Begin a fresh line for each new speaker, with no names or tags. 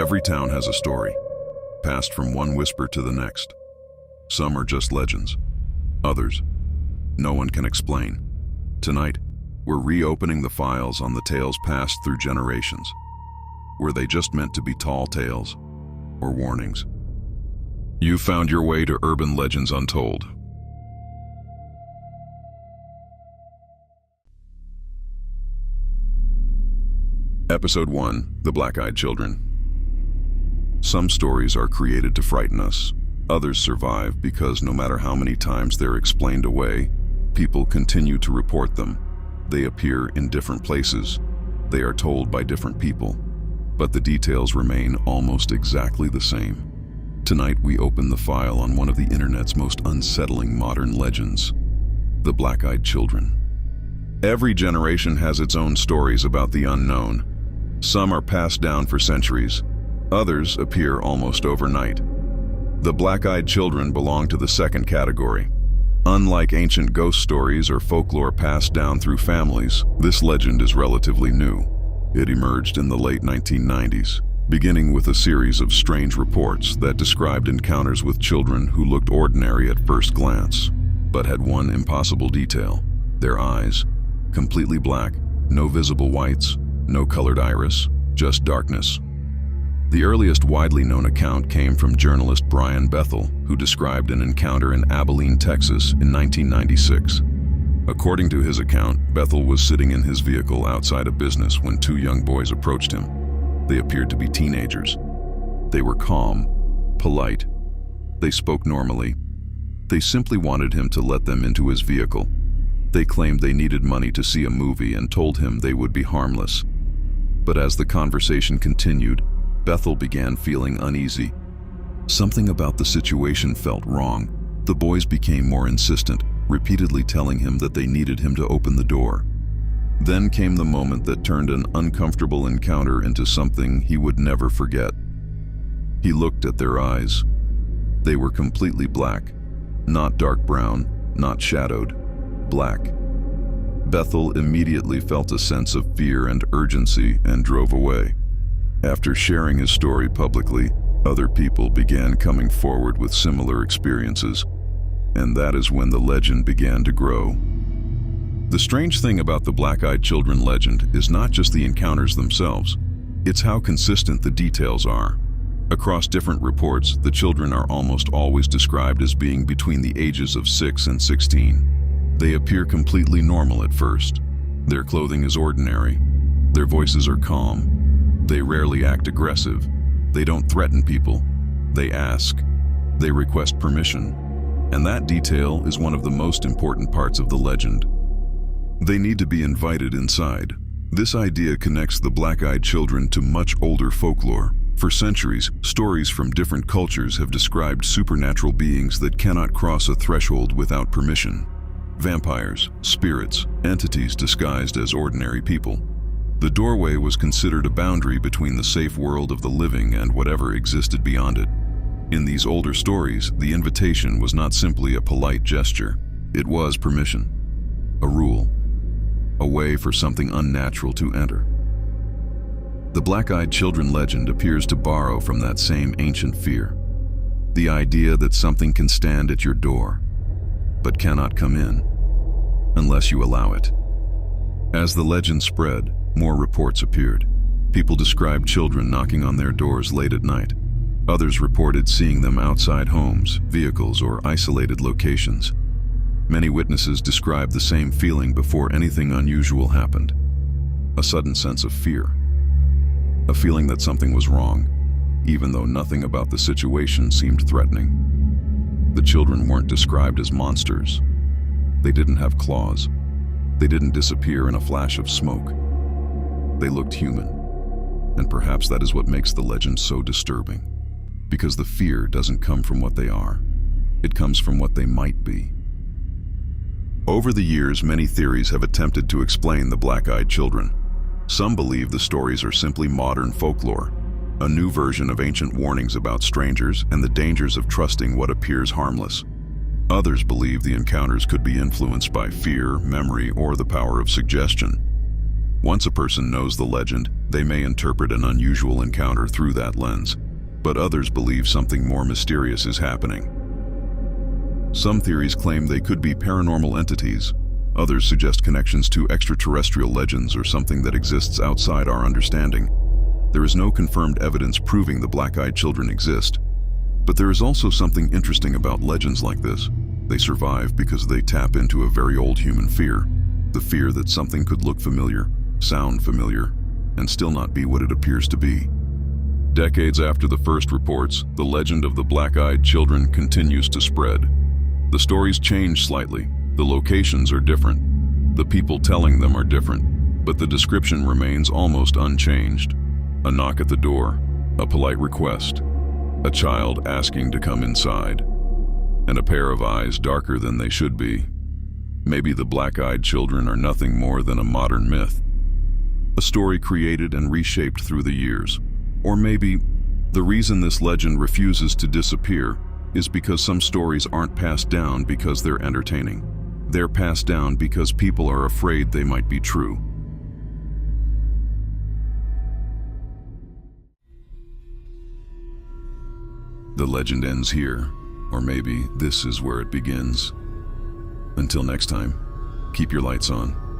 Every town has a story, passed from one whisper to the next. Some are just legends. Others, no one can explain. Tonight, we're reopening the files on the tales passed through generations. Were they just meant to be tall tales or warnings? You found your way to Urban Legends Untold. Episode 1: The Black-Eyed Children. Some stories are created to frighten us. Others survive because no matter how many times they're explained away, people continue to report them. They appear in different places. They are told by different people, but the details remain almost exactly the same. Tonight we open the file on one of the internet's most unsettling modern legends, the Black-Eyed Children. Every generation has its own stories about the unknown. Some are passed down for centuries. Others appear almost overnight. The Black-Eyed Children belong to the second category. Unlike ancient ghost stories or folklore passed down through families, this legend is relatively new. It emerged in the late 1990s, beginning with a series of strange reports that described encounters with children who looked ordinary at first glance, but had one impossible detail: their eyes, completely black, no visible whites, no colored iris, just darkness. The earliest widely known account came from journalist Brian Bethel, who described an encounter in Abilene, Texas in 1996. According to his account, Bethel was sitting in his vehicle outside a business when two young boys approached him. They appeared to be teenagers. They were calm, polite. They spoke normally. They simply wanted him to let them into his vehicle. They claimed they needed money to see a movie and told him they would be harmless. But as the conversation continued, Bethel began feeling uneasy. Something about the situation felt wrong. The boys became more insistent, repeatedly telling him that they needed him to open the door. Then came the moment that turned an uncomfortable encounter into something he would never forget. He looked at their eyes. They were completely black, not dark brown, not shadowed, black. Bethel immediately felt a sense of fear and urgency and drove away. After sharing his story publicly, other people began coming forward with similar experiences, and that is when the legend began to grow. The strange thing about the Black-Eyed Children legend is not just the encounters themselves, it's how consistent the details are. Across different reports, the children are almost always described as being between the ages of 6 and 16. They appear completely normal at first. Their clothing is ordinary. Their voices are calm. They rarely act aggressive. They don't threaten people. They ask. They request permission. And that detail is one of the most important parts of the legend. They need to be invited inside. This idea connects the Black-Eyed Children to much older folklore. For centuries, stories from different cultures have described supernatural beings that cannot cross a threshold without permission. Vampires, spirits, entities disguised as ordinary people. The doorway was considered a boundary between the safe world of the living and whatever existed beyond it. In these older stories, the invitation was not simply a polite gesture. It was permission, a rule, a way for something unnatural to enter. The Black-Eyed Children legend appears to borrow from that same ancient fear. The idea that something can stand at your door, but cannot come in unless you allow it. As the legend spread, more reports appeared. People described children knocking on their doors late at night. Others reported seeing them outside homes, vehicles, or isolated locations. Many witnesses described the same feeling before anything unusual happened. A sudden sense of fear. A feeling that something was wrong, even though nothing about the situation seemed threatening. The children weren't described as monsters. They didn't have claws. They didn't disappear in a flash of smoke. They looked human. And perhaps that is what makes the legend so disturbing. Because the fear doesn't come from what they are. It comes from what they might be. Over the years, many theories have attempted to explain the Black-Eyed Children. Some believe the stories are simply modern folklore, a new version of ancient warnings about strangers and the dangers of trusting what appears harmless. Others believe the encounters could be influenced by fear, memory, or the power of suggestion. Once a person knows the legend, they may interpret an unusual encounter through that lens, but others believe something more mysterious is happening. Some theories claim they could be paranormal entities. Others suggest connections to extraterrestrial legends or something that exists outside our understanding. There is no confirmed evidence proving the black-eyed children exist. But there is also something interesting about legends like this. They survive because they tap into a very old human fear. The fear that something could look familiar, sound familiar, and still not be what it appears to be. Decades after the first reports, the legend of the black-eyed children continues to spread. The stories change slightly. The locations are different. The people telling them are different, but the description remains almost unchanged. A knock at the door, a polite request, a child asking to come inside, and a pair of eyes darker than they should be. Maybe the black-eyed children are nothing more than a modern myth, a story created and reshaped through the years. Or maybe the reason this legend refuses to disappear is because some stories aren't passed down because they're entertaining. They're passed down because people are afraid they might be true. The legend ends here, or maybe this is where it begins. Until next time, keep your lights on.